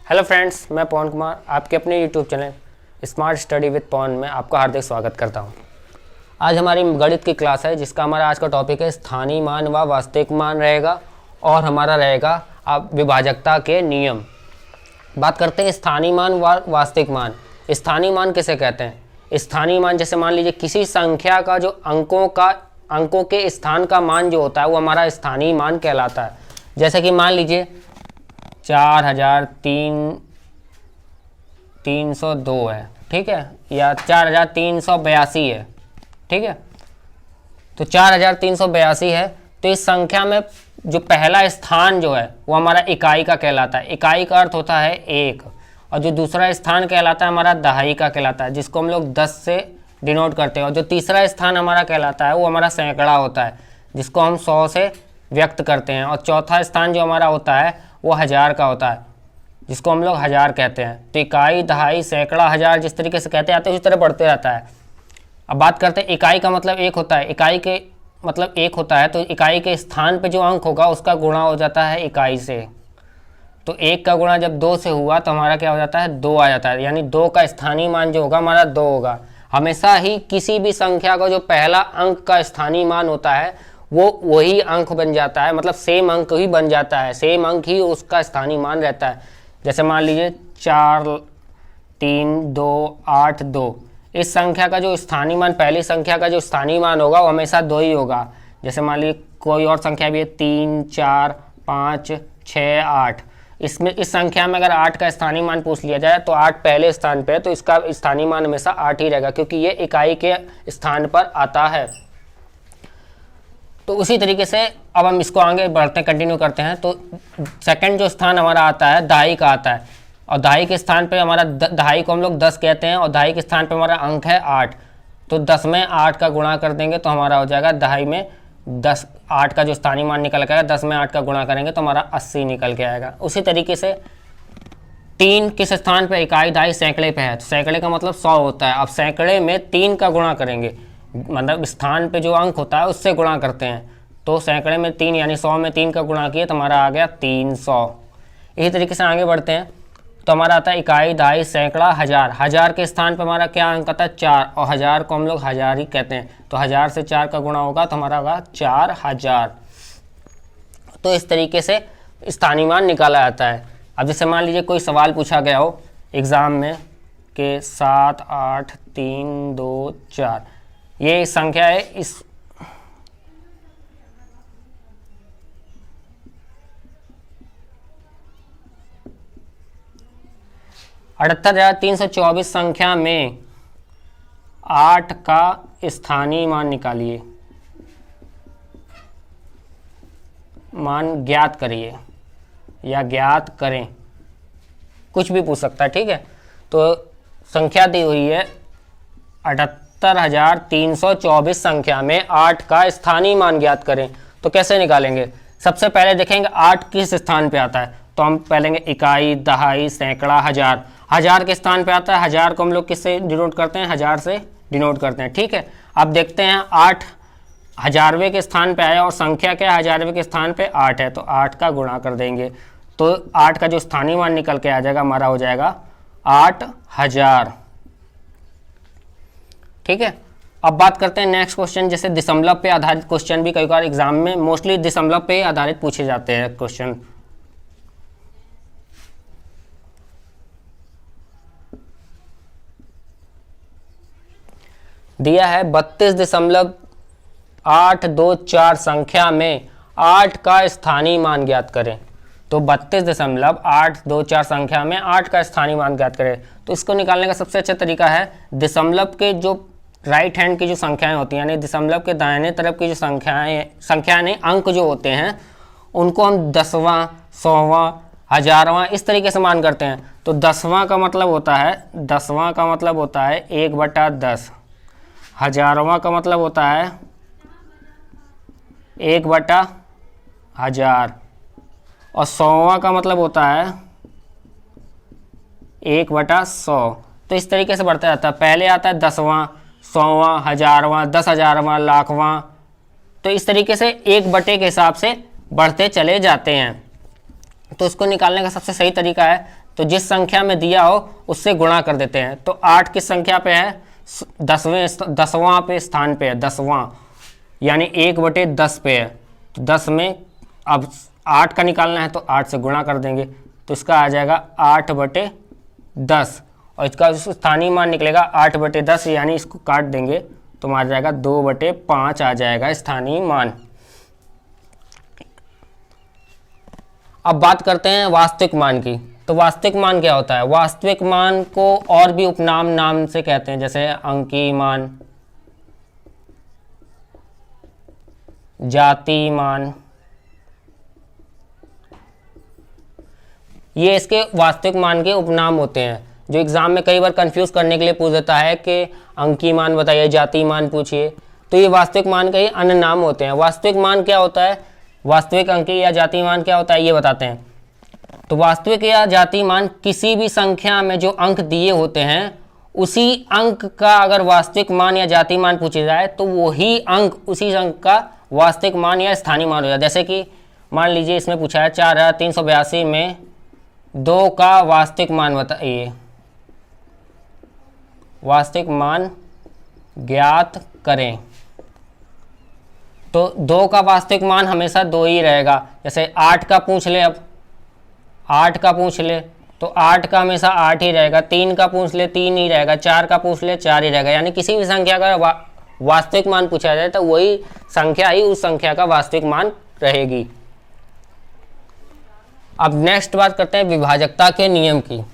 Hello friends, मैं पवन कुमार आपके अपने YouTube channel smart study with Pawan में आपका हार्दिक स्वागत करता हूं। आज हमारी गणित की क्लास है जिसका हमारा आज का टॉपिक है स्थानीय मान व वास्तविक मान रहेगा और हमारा रहेगा विभाजकता के नियम। बात करते हैं स्थानीय मान व वास्तविक मान। स्थानीय मान किसे कहते हैं? स्थानीय मान जैसे मान लीजिए किसी संख्या का जो अंकों के स्थान का मान जो होता है वो हमारा स्थानीय मान कहलाता है। जैसे कि मान लीजिए 4302 है, ठीक है, या 4382 है, ठीक है। तो 4382 है तो इस संख्या में जो पहला स्थान जो है वो हमारा इकाई का कहलाता है। इकाई का अर्थ होता है एक, और जो दूसरा स्थान कहलाता है हमारा दहाई का कहलाता है, जिसको हम लोग 10 से डिनोट करते हैं। और जो तीसरा स्थान हमारा कहलाता है वो हमारा सैकड़ा होता है, जिसको हम 100 से व्यक्त करते हैं। और चौथा स्थान जो हमारा होता है वो 1000 का होता है, जिसको हम लोग 1000 कहते हैं। तो इकाई, दहाई, सैकड़ा, 1000 जिस तरीके से कहते आते हैं उसी तरह बढ़ते रहता है। अब बात करते हैं इकाई का मतलब एक होता है। इकाई के मतलब एक होता है तो इकाई के स्थान पे जो अंक होगा उसका गुणा हो जाता है इकाई से। तो 1 का गुणा जब 2 से हुआ तो हमारा क्या हो जाता है, 2 आ जाता है। यानी 2 का स्थानीय मान जो होगा हमारा 2 होगा। हमेशा ही किसी भी संख्या का जो पहला अंक का स्थानीय मान होता है वो वही अंक बन जाता है, मतलब सेम अंक ही बन जाता है, सेम अंक ही उसका स्थानीय मान रहता है। जैसे मान लीजिए 43282, इस संख्या का जो स्थानीय मान, पहली संख्या का जो स्थानीय मान होगा वो हमेशा 2 ही होगा। जैसे मान लीजिए कोई और संख्या भी है 3 4 5 6 8, इसमें इस संख्या में अगर 8 का स्थानीय मान पूछ लिया जाए तो 8 पहले स्थान पे है तो इसका स्थानीय मान हमेशा 8 ही रहेगा, क्योंकि ये इकाई के स्थान पर आता है। तो उसी तरीके से अब हम इसको आगे बढ़ते हैं, कंटिन्यू करते हैं। तो सेकंड जो स्थान हमारा आता है दहाई का आता है, और दहाई के स्थान पे हमारा दहाई को हम लोग 10 कहते हैं, और दहाई के स्थान पे हमारा अंक है 8। तो 10 में 8 का गुणा कर देंगे तो हमारा हो जाएगा दहाई में 10, 8 का जो स्थानीय मान निकल के आएगा 10 में 8 का गुणा करेंगे तो हमारा 80 निकल के आएगा। उसी तरीके से 3 किस स्थान पे, इकाई, दहाई, सैकड़े पे है, तो सैकड़े का मतलब 100 होता है। अब सैकड़े में 3 का गुणा करेंगे, मतलब स्थान पे जो अंक होता है उससे गुणा करते हैं। तो सैकड़े में 3 यानी 100 में 3 का गुणा किए तो हमारा आ गया 300। इसी तरीके से आगे बढ़ते हैं तो हमारा आता है इकाई, दहाई, सैकड़ा, 1000। 1000 के स्थान पे हमारा क्या अंक आता है 4, और 1000 को हम लोग 1000 ही कहते हैं। तो 1000 से 4 का गुणा होगा तो हमारा होगा 4000। तो इस तरीके से स्थानीय मान निकाला जाता है। अब जैसे मान लीजिए कोई सवाल पूछा गया हो एग्ज़ाम में कि 7 8 3 2 4, ये संख्या है, इस 78,324 संख्या में 8 का स्थानीय मान निकालिए, मान ज्ञात करिए या ज्ञात करें, कुछ भी पूछ सकता है, ठीक है। तो संख्या दी हुई है 78,324 संख्या में 8 का स्थानीय मान ज्ञात करें। तो कैसे निकालेंगे? सबसे पहले देखेंगे 8 किस स्थान पे आता है, तो हम पहले इकाई, दहाई, सैकड़ा, 1000। 1000 के स्थान पे आता है, 1000 को हम लोग किससे डिनोट करते हैं, 1000 से डिनोट करते हैं, ठीक है। अब देखते हैं 8 1000वें के स्थान पे आया और संख्या क्या है 1000वें के स्थान पे 8 है, तो 8 का गुणा कर देंगे तो 8 का जो स्थानीय मान निकल के आ जाएगा हमारा हो जाएगा 8000, ठीक है। अब बात करते हैं नेक्स्ट क्वेश्चन। जैसे दशमलव पे आधारित क्वेश्चन भी कई बार एग्जाम में मोस्टली दशमलव पे आधारित पूछे जाते हैं क्वेश्चन। दिया है 32.824 संख्या में 8 का स्थानीय मान ज्ञात करें। तो 32.824 संख्या में 8 का स्थानीय मान ज्ञात करें। तो इसको निकालने का सबसे अच्छा तरीका है दशमलव के जो राइट हैंड की जो संख्याएं होती हैं, यानी दशमलव के दाहिने तरफ की जो संख्याएं नहीं, अंक जो होते हैं उनको हम 10वां, 100वां, 1000वां इस तरीके से मान करते हैं। तो 10वां का मतलब होता है 1/10, 1000वां का मतलब होता है 1/1000, और 100वां का मतलब होता है 1/100। तो इस तरीके से बढ़ता जाता है। पहले आता है 10वां, 100वां, 1000वां, 10,000वां, लाखवां। तो इस तरीके से 1 बटे के हिसाब से बढ़ते चले जाते हैं। तो उसको निकालने का सबसे सही तरीका है, तो जिस संख्या में दिया हो उससे गुणा कर देते हैं। तो 8 किस संख्या पे है, 10वां पे स्थान पे है, 10वां यानी 1/10 पे है। तो 10 में अब 8 का निकालना है तो 8 से गुणा कर देंगे, तो इसका आ जाएगा 8/10 और इसका स्थानीय मान निकलेगा 8/10, यानी इसको काट देंगे तो मार जाएगा 2/5 आ जाएगा स्थानीय मान। अब बात करते हैं वास्तविक मान की। तो वास्तविक मान क्या होता है, वास्तविक मान को और भी उपनाम नाम से कहते हैं, जैसे अंकीय मान, जातीय मान, ये इसके वास्तविक मान के उपनाम होते हैं, जो एग्जाम में कई बार कंफ्यूज करने के लिए पूछ देता है कि अंकीय मान बताइए, जातीय मान पूछिए। तो ये वास्तविक मान के ही अन्य नाम होते हैं। वास्तविक मान क्या होता है, वास्तविक अंकीय या जातीय मान क्या होता है, ये बताते हैं। तो वास्तविक या जातीय मान किसी भी संख्या में जो अंक दिए होते हैं, उसी अंक का अगर वास्तविक मान या जातीय मान पूछा जाए तो वही अंक उसी अंक का वास्तविक मान या स्थानीय मान हो जाए। जैसे कि मान लीजिए इसमें पूछा है 4382 में 2 का वास्तविक मान बताइए, वास्तविक मान ज्ञात करें। तो 2 का वास्तविक मान हमेशा 2 ही रहेगा। जैसे 8 का पूछ ले, अब 8 का पूछ ले तो 8 का हमेशा 8 ही रहेगा, 3 का पूछ ले 3 ही रहेगा, 4 का पूछ ले 4 ही रहेगा। यानी किसी भी संख्या का वास्तविक मान पूछा जाए तो वही संख्या ही उस संख्या का वास्तविक मान रहेगी। अब नेक्स्ट बात करते हैं विभाजकता के नियम की।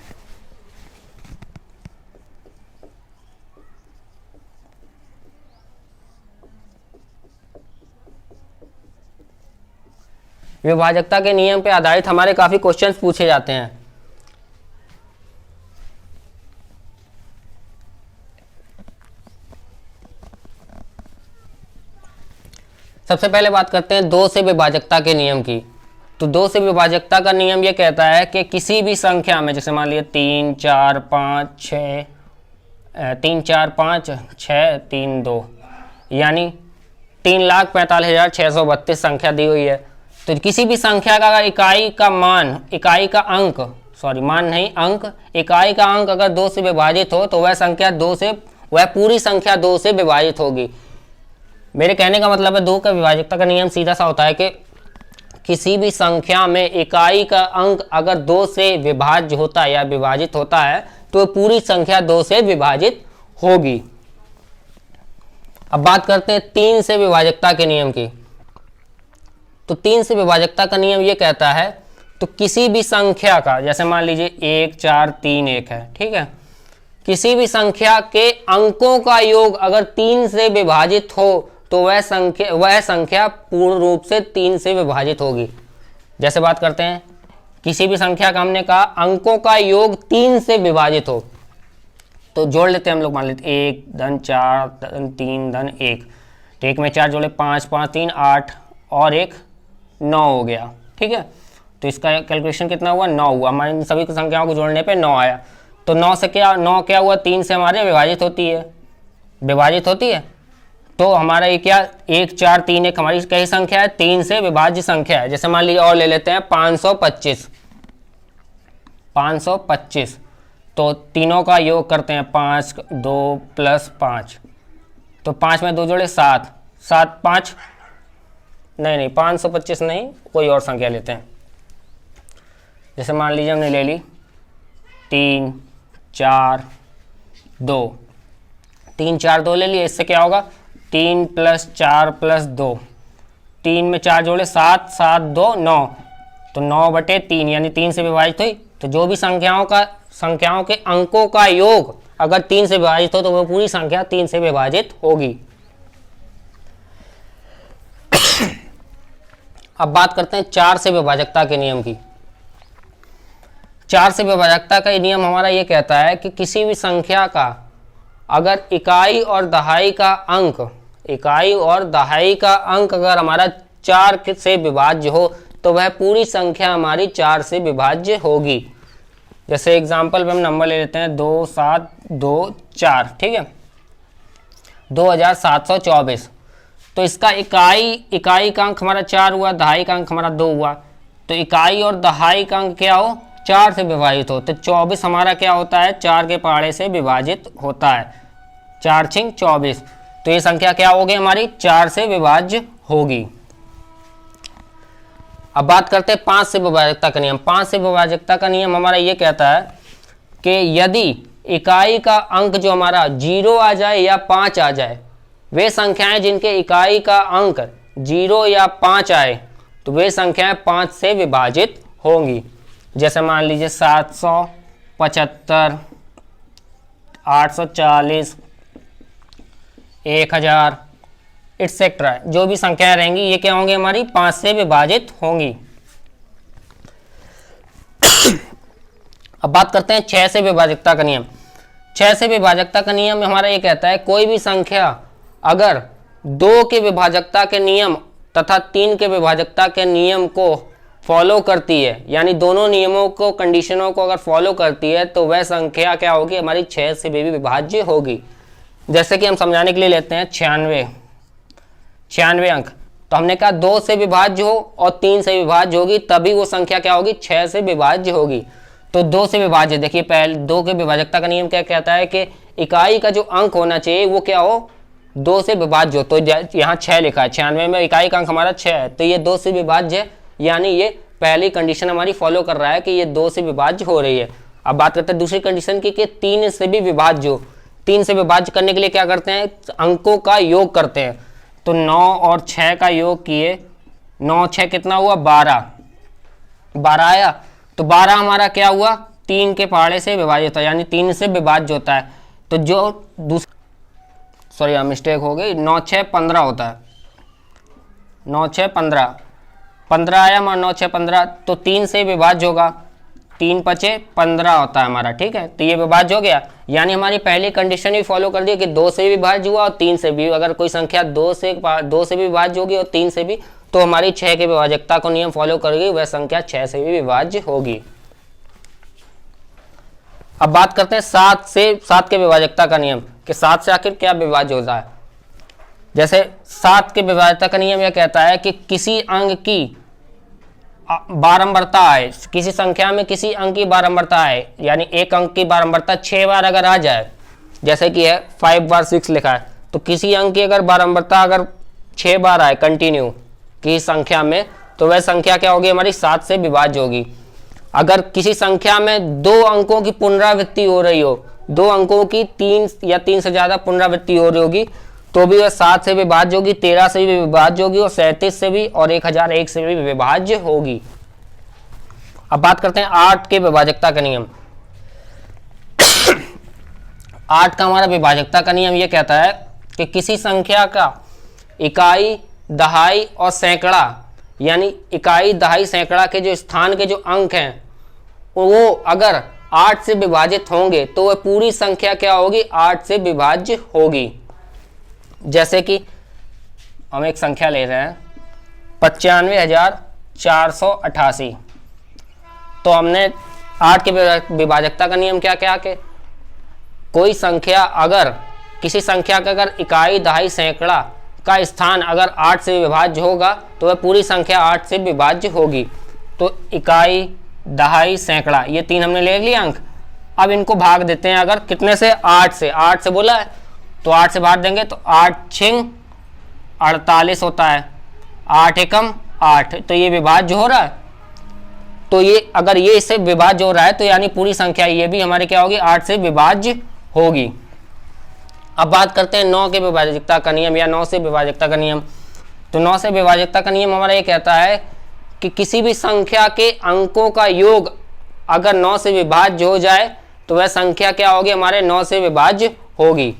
विभाजकता के नियम पे आधारित हमारे काफी क्वेश्चंस पूछे जाते हैं। सबसे पहले बात करते हैं 2 से विभाजकता के नियम की। तो 2 से विभाजकता का नियम यह कहता है कि किसी भी संख्या में, जैसे मान लीजिए 3 4 5 6 3 2, यानी 3,45,632 संख्या दी हुई है। तो किसी भी संख्या का अगर इकाई का मान, इकाई का अंक, सॉरी मान नहीं अंक, इकाई का अंक अगर 2 से विभाजित हो तो वह संख्या 2 से, वह पूरी संख्या 2 से विभाजित होगी। मेरे कहने का मतलब है 2 का विभाजकता का नियम सीधा सा होता है कि किसी भी संख्या में इकाई का अंक अगर 2 से विभाज्य होता है या विभाजित होता है तो पूरी संख्या 2 से विभाजित होगी। अब बात करते हैं 3 से विभाजकता के नियम की। तो 3 से विभाजकता का नियम ये कहता है, तो किसी भी संख्या का, जैसे मान लीजिए 1 4 3 1 है, ठीक है, किसी भी संख्या के अंकों का योग अगर 3 से विभाजित हो तो वह संख्या पूर्ण रूप से 3 से विभाजित होगी। जैसे बात करते हैं किसी भी संख्या का, हमने कहा अंकों का योग 3 से विभाजित हो, तो जोड़ लेते हैं हम लोग। मान लेते 1 धन 4 धन 3 धन 1, तो 1 में 4 जोड़े 5 5 3 8 और 1 9 हो गया, ठीक है। तो इसका कैलकुलेशन कितना हुआ, 9 हुआ। हमारे सभी संख्याओं को जोड़ने पे 9 आया। तो 9 क्या हुआ, 3 से हमारे विभाजित होती है। तो हमारा ये क्या, 1 4 3 1 हमारी कई संख्या है, 3 से विभाज्य संख्या है। जैसे मान लीजिए और ले लेते हैं 525, तो तीनों का योग करते हैं 5 2 + 5, तो 5 में 2 जोड़े 7 7 5, नहीं 525 नहीं, कोई और संख्या लेते हैं। जैसे मान लीजिए हमने ले ली 3 4 2, 3 4 2 ले लिए। इससे क्या होगा, 3 + 4 + 2, 3 में 4 जोड़े 7 7 2 9, तो 9/3 यानी 3 से विभाजित हुई। तो जो भी संख्याओं के अंकों का योग अगर 3 से विभाजित हो तो वह पूरी संख्या 3 से विभाजित होगी। अब बात करते हैं 4 से विभाजकता के नियम की। 4 से विभाजकता का नियम हमारा ये कहता है कि किसी भी संख्या का अगर इकाई और दहाई का अंक अगर हमारा 4 से विभाज्य हो तो वह पूरी संख्या हमारी 4 से विभाज्य होगी। जैसे एग्जाम्पल में हम नंबर ले लेते हैं 2724, ठीक है, 2724। तो इसका इकाई का अंक हमारा 4 हुआ, दहाई का अंक हमारा 2 हुआ। तो इकाई और दहाई का अंक क्या हो, 4 से विभाजित हो, तो 24 हमारा क्या होता है, 4 के पहाड़े से विभाजित होता है, 4 छिंग 24। तो ये संख्या क्या होगी हमारी, 4 से विभाज्य होगी। अब बात करते हैं 5 से विभाजकता का नियम। 5 से विभाजकता का नियम हमारा ये कहता है कि यदि इकाई का अंक जो हमारा 0 आ जाए या 5 आ जाए, वे संख्याएं जिनके इकाई का अंक 0 या 5 आए तो वे संख्याएं 5 से विभाजित होंगी। जैसे मान लीजिए 775, 840, 1000 एक्सेट्रा, जो भी संख्याएं रहेंगी ये क्या होंगी हमारी, 5 से विभाजित होंगी। अब बात करते हैं 6 से विभाजकता का नियम। 6 से विभाजकता का नियम हमारा ये कहता है कोई भी संख्या अगर 2 के विभाजकता के नियम तथा 3 के विभाजकता के नियम को फॉलो करती है, यानी दोनों नियमों को, कंडीशनों को अगर फॉलो करती है तो वह संख्या क्या होगी हमारी, 6 से भी विभाज्य होगी। जैसे कि हम समझाने के लिए लेते हैं 96 अंक, तो हमने कहा 2 से विभाज्य हो और 3 से विभाज्य होगी तभी वो संख्या क्या होगी, 6 से विभाज्य होगी। तो 2 से विभाज्य, देखिए पहले 2 के विभाजकता का नियम क्या कहता है कि इकाई का जो अंक होना चाहिए वो क्या हो, 2 से विभाज्य हो। तो यहाँ 6 लिखा है, 96 में इकाई का अंक हमारा 6 है, तो ये 2 से विभाज्य है, यानी ये पहली कंडीशन हमारी फॉलो कर रहा है कि ये 2 से विभाज्य हो रही है। अब बात करते हैं दूसरी कंडीशन की कि 3 से भी विभाज्य हो। 3 से विभाज्य करने के लिए क्या करते हैं, अंकों का योग करते हैं। तो 9 और 6 का योग किए, 9 6 कितना हुआ, 12 आया। तो 12 हमारा क्या हुआ, 3 के पहाड़े से विभाजित होता है, यानी 3 से विभाज्य होता है। तो जो सॉरी मिस्टेक हो गई, 9 6 15 होता है, 9 6 15 आया हमारा, 9 6 15, तो 3 से विभाज्य होगा, 3 5 15 होता है हमारा, ठीक है। तो ये विभाज्य हो गया, यानी हमारी पहली कंडीशन भी फॉलो कर दी कि 2 से भी विभाज्य हुआ और 3 से भी। अगर कोई संख्या 2 से भी विभाज्य होगी और 3 से भी, तो हमारी 6 के विभाजकता को नियम फॉलो करेगी, वह संख्या 6 से भी विभाज्य होगी। अब बात करते हैं 7 के विभाजकता का नियम कि 7 से आखिर क्या विभाज्य होता है। जैसे 7 के विभाजकता का नियम यह कहता है कि किसी अंक की बारंबारता आए, किसी संख्या में किसी अंक की बारंबारता आए, यानी एक अंक की बारंबारता 6 बार अगर आ जाए, जैसे कि है 5 बार 6 लिखा है, तो किसी अंक की अगर बारंबारता अगर 6 बार आए कंटिन्यू किसी संख्या में, तो वह संख्या क्या होगी हमारी, 7 से विभाज्य होगी। अगर किसी संख्या में 2 अंकों की पुनरावृत्ति हो रही हो, 2 अंकों की 3 या 3 से ज्यादा पुनरावृत्ति हो रही होगी, तो भी वह 7 से विभाज्य होगी, 13 से भी विभाज्य होगी और 37 से भी और 1001 से भी विभाज्य होगी। अब बात करते हैं 8 के विभाजकता का नियम। 8 का हमारा विभाजकता का नियम यह कहता है कि किसी संख्या का इकाई, दहाई और सैकड़ा, यानी इकाई, दहाई, सैकड़ा के जो स्थान के जो अंक हैं वो अगर 8 से विभाजित होंगे तो वह पूरी संख्या क्या होगी, 8 से विभाज्य होगी। जैसे कि हम एक संख्या ले रहे हैं 95,488, तो हमने 8 के विभाजकता का नियम क्या क्या कि कोई संख्या अगर, किसी संख्या का अगर इकाई, दहाई, सैकड़ा का स्थान अगर 8 से विभाज्य होगा तो वह पूरी संख्या 8 से विभाज्य होगी। तो इकाई, दहाई, सैकड़ा, ये 3 हमने ले लिया अंक। अब इनको भाग देते हैं अगर कितने से, 8 से। 8 से बोला है तो 8 से भाग देंगे तो 8 छिंग 48 होता है, 8 एकम 8, तो ये विभाज्य हो रहा है। तो ये अगर ये इससे विभाज्य हो रहा है तो यानी पूरी संख्या ये भी हमारी क्या होगी, 8 से विभाज्य होगी। अब बात करते हैं 9 के विभाजकता का नियम या 9 से विभाजकता का नियम। तो 9 से विभाजकता का नियम हमारा ये कहता है कि किसी भी संख्या के अंकों का योग अगर 9 से विभाज्य हो जाए तो वह संख्या क्या होगी हमारे, 9 से विभाज्य होगी।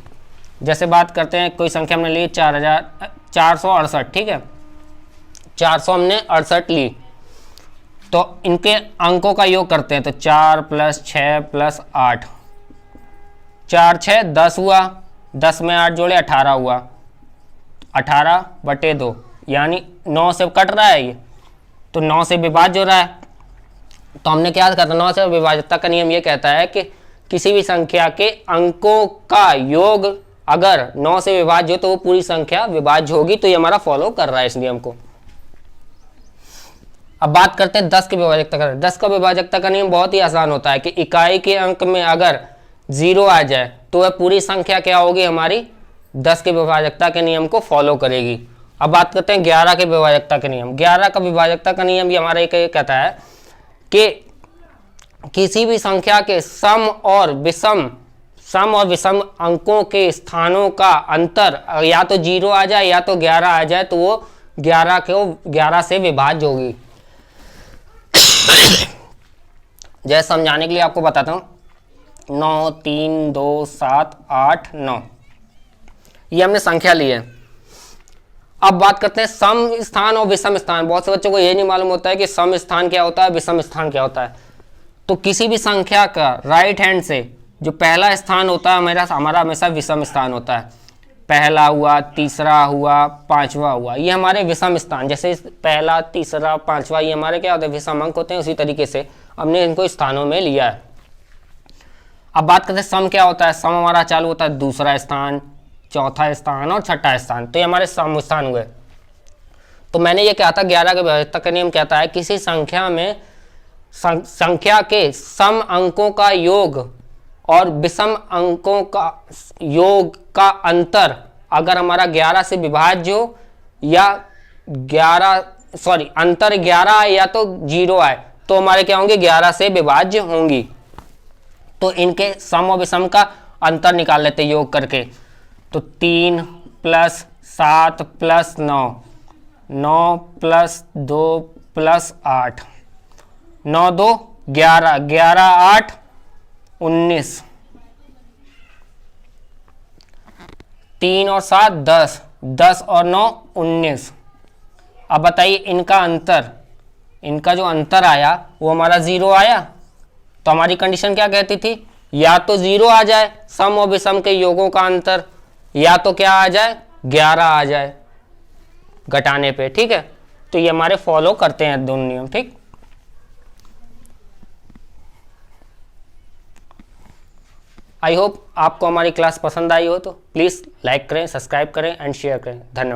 जैसे बात करते हैं कोई संख्या हमने ली 468, ठीक है, 400 हमने 68 ली, तो इनके अंकों का योग करते हैं। तो 4 + 6 + 8, 4 6 10 हुआ, 10 में 8 जोड़े 18 हुआ, 18/2, यानी 9 से कट रहा है ये, तो 9 से विभाज्य हो रहा है। तो हमने क्या करता, 9 से विभाजकता का नियम ये कहता है कि किसी भी संख्या के अंकों का योग अगर 9 से विभाज्य हो तो वो पूरी संख्या विभाज्य होगी। तो ये हमारा फॉलो कर रहा है इस नियम को। अब बात करते हैं 10 के विभाजकता का। 10 का विभाजकता का नियम बहुत ही आसान होता है कि इकाई के अंक में अगर 0 आ जाए तो वह पूरी संख्या क्या होगी, हमारी 10 के विभाजकता के नियम को फॉलो करेगी। अब बात करते हैं 11 के विभाजकता के नियम। 11 का विभाजकता का नियम भी हमारा एक कहता है कि किसी भी संख्या के सम और विषम अंकों के स्थानों का अंतर या तो 0 आ जाए या तो 11 आ जाए तो वो 11 से विभाज्य होगी। जैसे समझाने के लिए आपको बताता हूँ, 9, 3, 2, 7, 8, 9 ये हमने संख्या ली है। अब बात करते हैं सम स्थान और विषम स्थान। बहुत से बच्चों को ये नहीं मालूम होता है कि सम स्थान क्या होता है, विषम स्थान क्या होता है। तो किसी भी संख्या का राइट हैंड से जो पहला स्थान होता है हमारा हमेशा विषम स्थान होता है। पहला हुआ, तीसरा हुआ, पांचवा हुआ, ये हमारे विषम स्थान। जैसे पहला, तीसरा, पांचवा ये हमारे क्या होते हैं, विषम अंक होते हैं। उसी तरीके से हमने इनको स्थानों में लिया है। अब बात करते हैं सम क्या होता है। सम हमारा चालू होता है दूसरा स्थान, चौथा स्थान और छठा स्थान, तो ये हमारे सम स्थान हुए। तो मैंने ये कहा था 11 के विभाजकता का नियम कहता है किसी संख्या में संख्या के सम अंकों का योग और विषम अंकों का योग का अंतर अगर हमारा 11 से विभाज्य हो या अंतर 11 आए या तो 0 आए तो हमारे क्या होंगे, 11 से विभाज्य होंगी। तो इनके सम और विषम का अंतर निकाल लेते योग करके। तो 3 + 7 + 9, 9 + 2 + 8, 9 2 11, 11 8 19, 3 और 7 10, 10 और 9 19। अब बताइए इनका जो अंतर आया वो हमारा 0 आया। तो हमारी कंडीशन क्या कहती थी, या तो 0 आ जाए सम और विषम के योगों का अंतर, या तो क्या आ जाए 11 आ जाए घटाने पे। ठीक है, तो ये हमारे फॉलो करते हैं दोनों नियम। ठीक, आई होप आपको हमारी क्लास पसंद आई हो तो प्लीज़ लाइक करें, सब्सक्राइब करें एंड शेयर करें। धन्यवाद।